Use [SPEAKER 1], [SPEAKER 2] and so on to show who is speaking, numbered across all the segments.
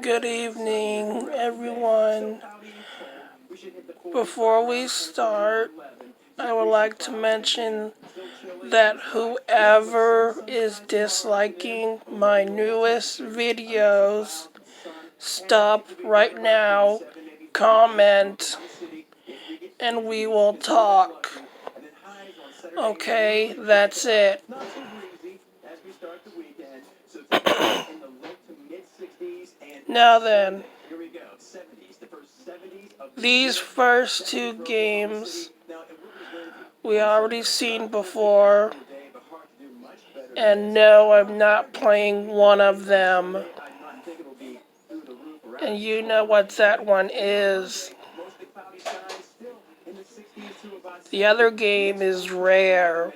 [SPEAKER 1] Good evening, everyone. Before we start, I would like to mention that whoever is disliking my newest videos, stop right now, comment, and we will talk. Okay, that's it. Now then, these first two games we already seen before, and no, I'm not playing one of them. And you know what that one is. The other game is rare,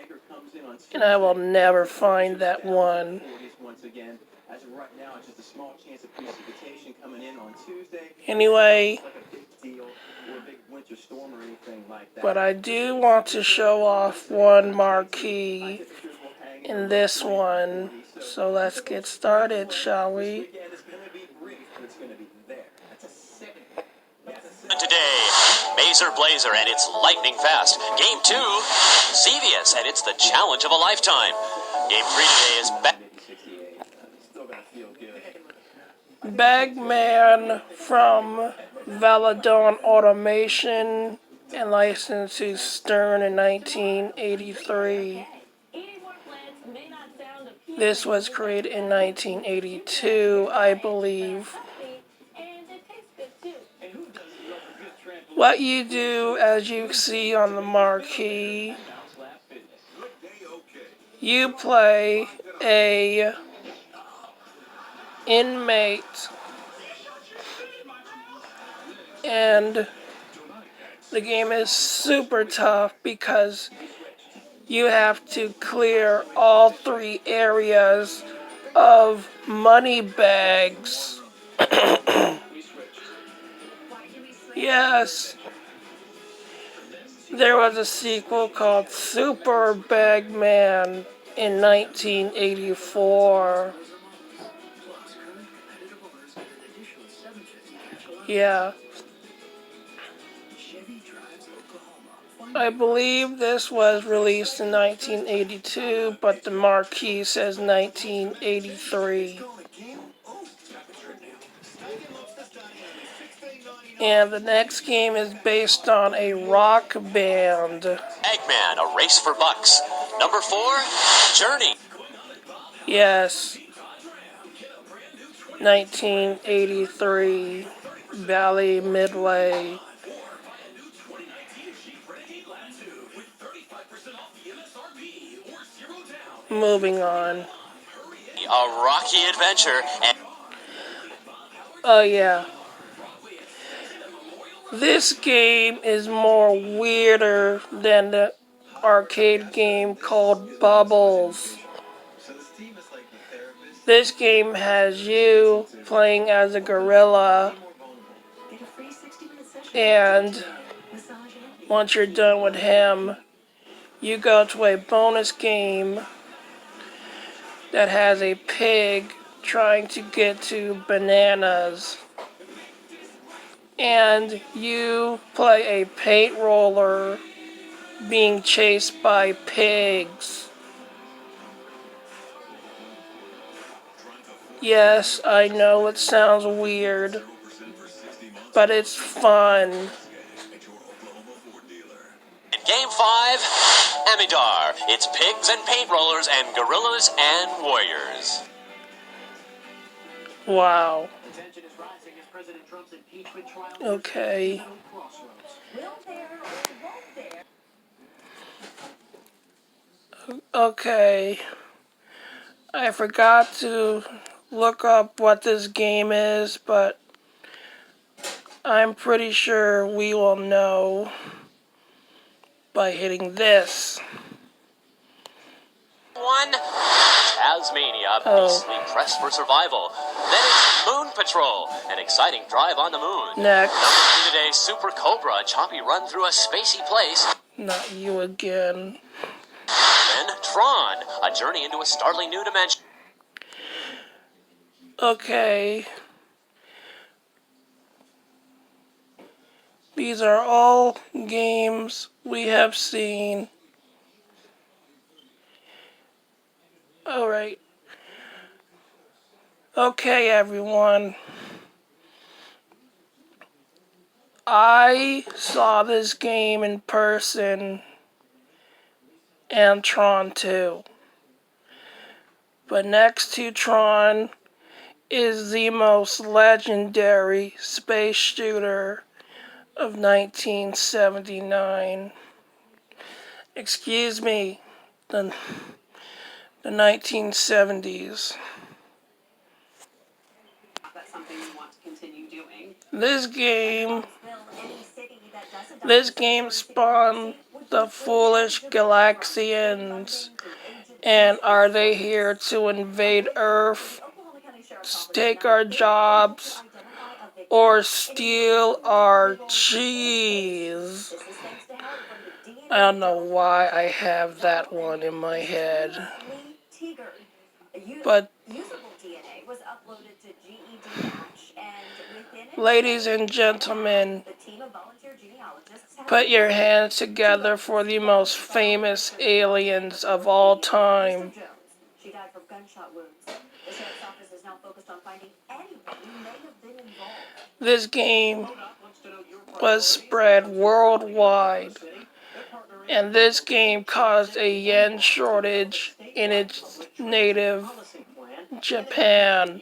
[SPEAKER 1] and I will never find that one. Anyway, but I do want to show off one marquee in this one. So let's get started, shall we?
[SPEAKER 2] Today, Mazer Blazer and it's lightning fast. Game 2, Xevious and it's the challenge of a lifetime. Game 3 today is
[SPEAKER 1] Bagman from Valadon Automation and licensed to Stern in 1983. This was created in 1982, I believe. What you do, as you see on the marquee, you play a inmate, and the game is super tough because you have to clear all 3 areas of money bags. Yes, there was a sequel called Super Bagman in 1984. Yeah. I believe this was released in 1982, but the marquee says 1983. And the next game is based on a rock band.
[SPEAKER 2] Eggman, A Race for Bucks. Number 4, Journey.
[SPEAKER 1] Yes. 1983. Valley Midway. Moving on.
[SPEAKER 2] A Rocky Adventure and
[SPEAKER 1] Oh yeah. This game is more weirder than the arcade game called Bubbles. This game has you playing as a gorilla, and once you're done with him, you go to a bonus game that has a pig trying to get to bananas. And you play a paint roller being chased by pigs. Yes, I know it sounds weird, but it's fun.
[SPEAKER 2] in Game 5, Amidar. It's pigs and paint rollers and gorillas and warriors.
[SPEAKER 1] Wow. Okay. Okay. I forgot to look up what this game is, but I'm pretty sure we will know by hitting this.
[SPEAKER 2] 1, Tasmania, beastly press for survival. Then it's Moon Patrol, an exciting drive on the moon.
[SPEAKER 1] Next.
[SPEAKER 2] Number 2 today, Super Cobra, a choppy run through a spacey place.
[SPEAKER 1] Not you again.
[SPEAKER 2] Then Tron, a journey into a startling new dimension.
[SPEAKER 1] Okay. These are all games we have seen. Alright. Okay, everyone. I saw this game in person and Tron 2. But next to Tron is the most legendary space shooter of 1979. Excuse me, the 1970s. This game spawned the foolish Galaxians. And are they here to invade Earth, take our jobs, or steal our cheese? I don't know why I have that one in my head. But, ladies and gentlemen, put your hands together for the most famous aliens of all time. This game was spread worldwide, and this game caused a yen shortage in its native Japan.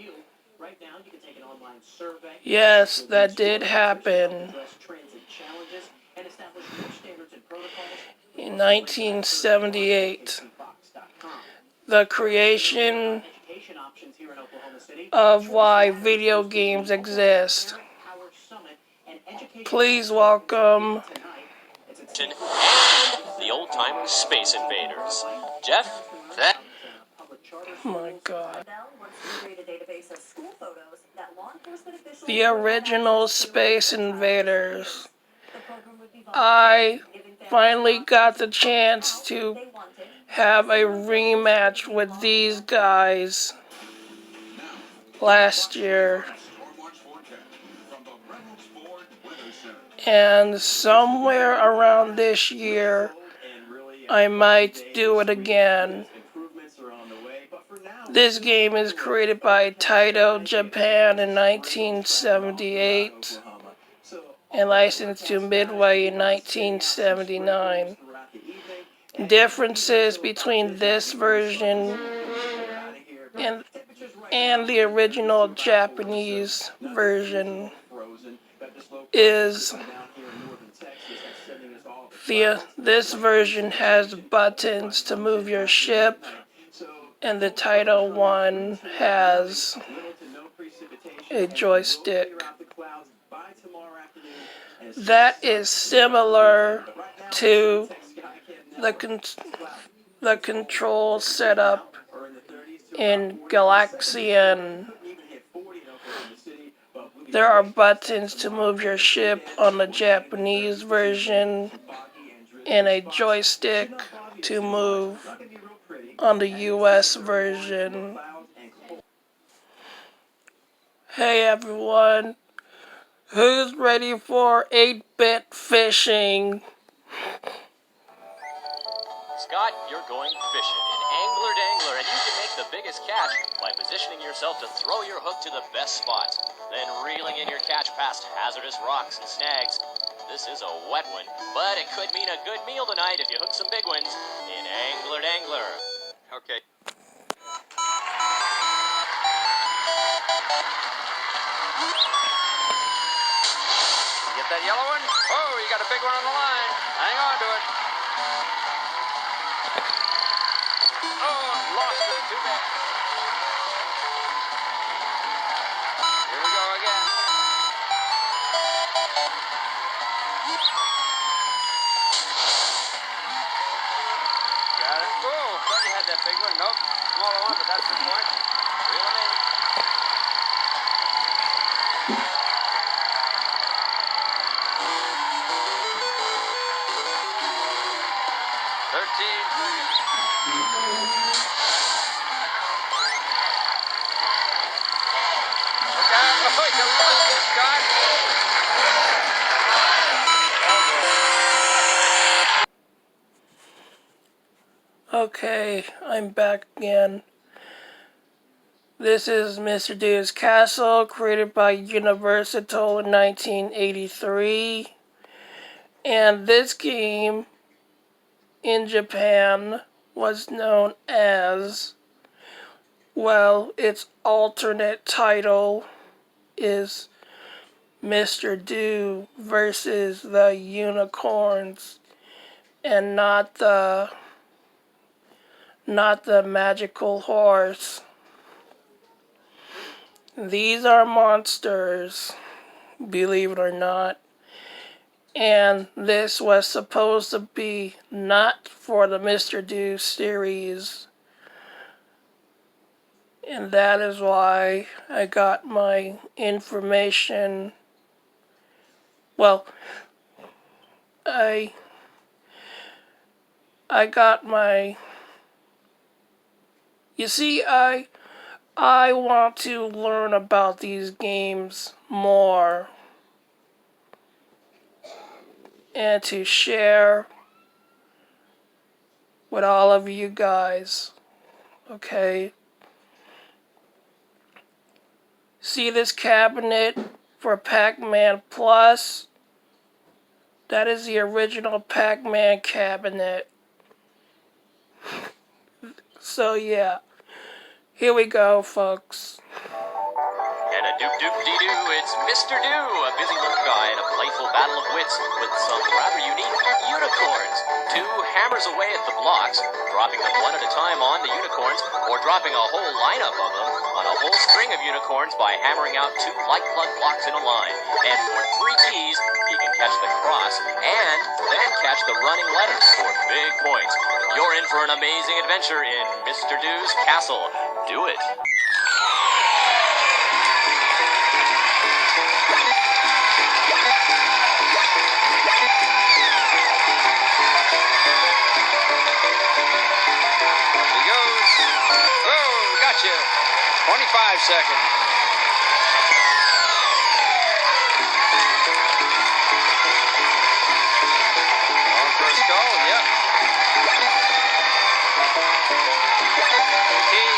[SPEAKER 1] Yes, that did happen. In 1978, the creation of why video games exist. Please welcome
[SPEAKER 2] And the old-time Space Invaders. Jeff?
[SPEAKER 1] Oh my God. The original Space Invaders. I finally got the chance to have a rematch with these guys last year. And somewhere around this year, I might do it again. This game is created by Taito Japan in 1978 and licensed to Midway in 1979. Differences between this version and the original Japanese version is this version has buttons to move your ship, and the Taito one has a joystick. That is similar to the control setup in Galaxian. There are buttons to move your ship on the Japanese version and a joystick to move on the US version. Hey everyone, who's ready for 8-bit fishing?
[SPEAKER 2] Scott, you're going fishing in Angler Dangler, and you can make the biggest catch by positioning yourself to throw your hook to the best spot, then reeling in your catch past hazardous rocks and snags. This is a wet one, but it could mean a good meal tonight if you hook some big ones in Angler Dangler. Okay.
[SPEAKER 3] Get that yellow one? Oh, you got a big one on the line. Hang on to it. Oh, lost it. Too bad. Here we go again. Got it. Oh, thought you had that big one. Nope. Smaller one, but that's the point. Reel him in. 13 seconds. Look out. Oh, you lost it, Scott.
[SPEAKER 1] Okay, I'm back again. This is Mr. Do's Castle, created by Universal in 1983. And this game in Japan was known as, well, its alternate title is Mr. Do versus the Unicorns, and not the magical horse. These are monsters, believe it or not. And this was supposed to be not for the Mr. Do series. And that is why I got my information. Well, I got my... You see, I want to learn about these games more and to share with all of you guys. Okay? See this cabinet for Pac-Man Plus? That is the original Pac-Man cabinet. So yeah, here we go, folks.
[SPEAKER 2] And a doop-doop-dee-doo, it's Mr. Do, a busy little guy in a playful battle of wits with some rather unique unicorns. Do hammers away at the blocks, dropping them one at a time on the unicorns, or dropping a whole lineup of them on a whole string of unicorns by hammering out 2 light plug blocks in a line. And for 3 keys, he can catch the cross and then catch the running letters for big points. You're in for an amazing adventure in Mr. Do's Castle. Do it.
[SPEAKER 3] He goes. Oh, gotcha. 25 seconds. On first call, yep. Key.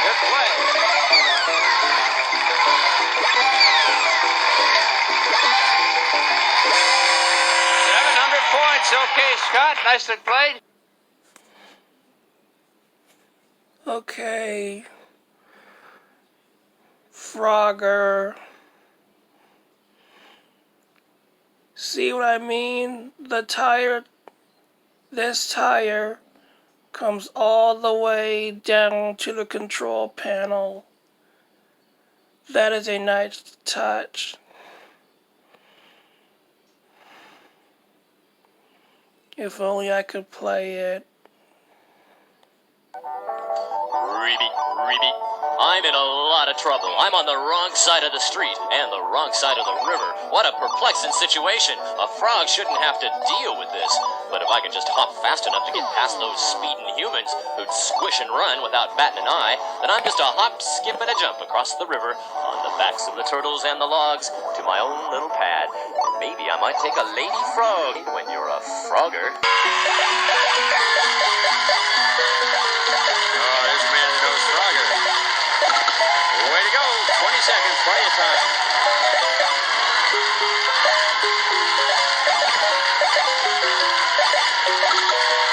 [SPEAKER 3] Good play. Points. Okay, Scott. Nicely played.
[SPEAKER 1] Okay. Frogger. See what I mean? This tire comes all the way down to the control panel. That is a nice touch. If only I could play it.
[SPEAKER 2] Reedy. I'm in a lot of trouble. I'm on the wrong side of the street and the wrong side of the river. What a perplexing situation. A frog shouldn't have to deal with this. But if I could just hop fast enough to get past those speeding humans who'd squish and run without batting an eye, then I'm just a hop, skip, and a jump across the river on the backs of the turtles and the logs to my own little pad. Maybe I might take a lady frog when you're a frogger.
[SPEAKER 3] Way to go. 20 seconds. Plenty of time.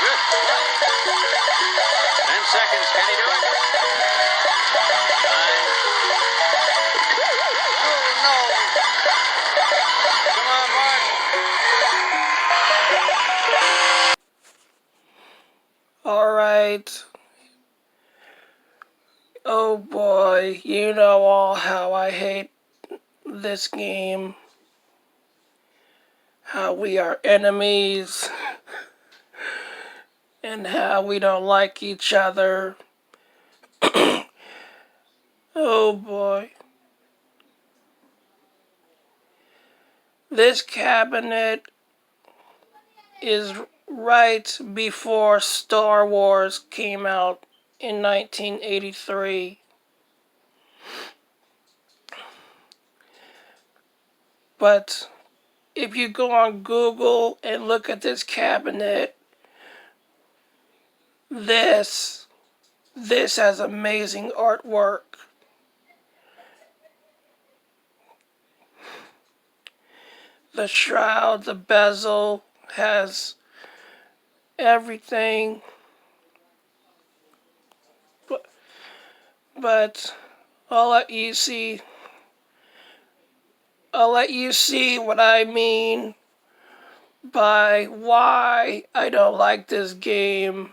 [SPEAKER 3] Good play. 10 seconds. Can he do it? 9. Oh, no. Come on, Mark.
[SPEAKER 1] All right. Oh boy, you know all how I hate this game. How we are enemies. And how we don't like each other. Oh boy. This cabinet is right before Star Wars came out in 1983. But if you go on Google and look at this cabinet, this has amazing artwork. The shroud, the bezel has everything. But I'll let you see what I mean by why I don't like this game.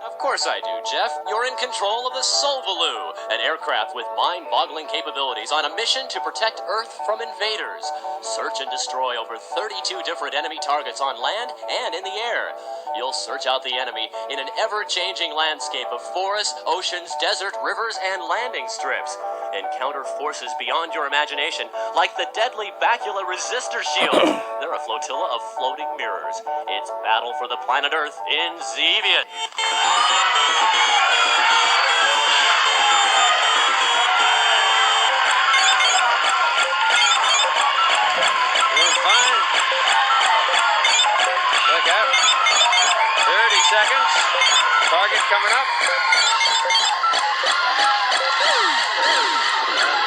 [SPEAKER 2] Of course I do, Jeff. You're in control of the Solvaloo, an aircraft with mind-boggling capabilities on a mission to protect Earth from invaders. Search and destroy over 32 different enemy targets on land and in the air. You'll search out the enemy in an ever-changing landscape of forests, oceans, desert, rivers, and landing strips. Encounter forces beyond your imagination, like the deadly Bacula resistor shields. They're a flotilla of floating mirrors. It's battle for the planet Earth in Zevian.
[SPEAKER 3] Doing fine. Look out. 30 seconds. Target coming up.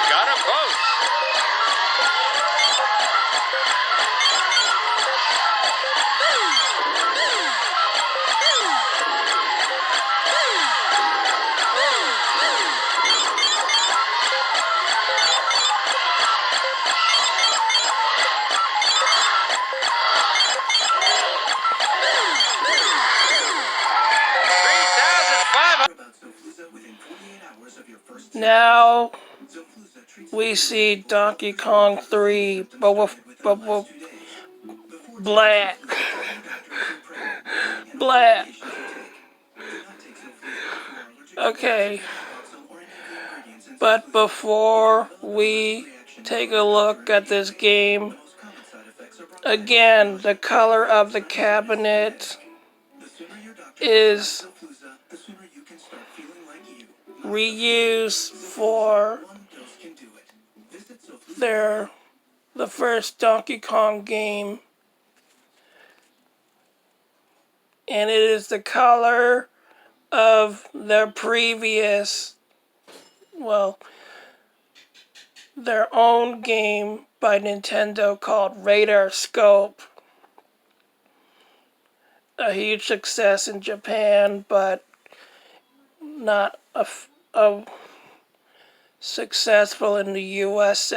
[SPEAKER 3] Got them both.
[SPEAKER 1] Now we see Donkey Kong 3, but with black. Black. Okay. But before we take a look at this game, again, the color of the cabinet is reused for the first Donkey Kong game, and it is the color of their previous, their own game by Nintendo called Radar Scope. A huge success in Japan, but not a successful in the USA.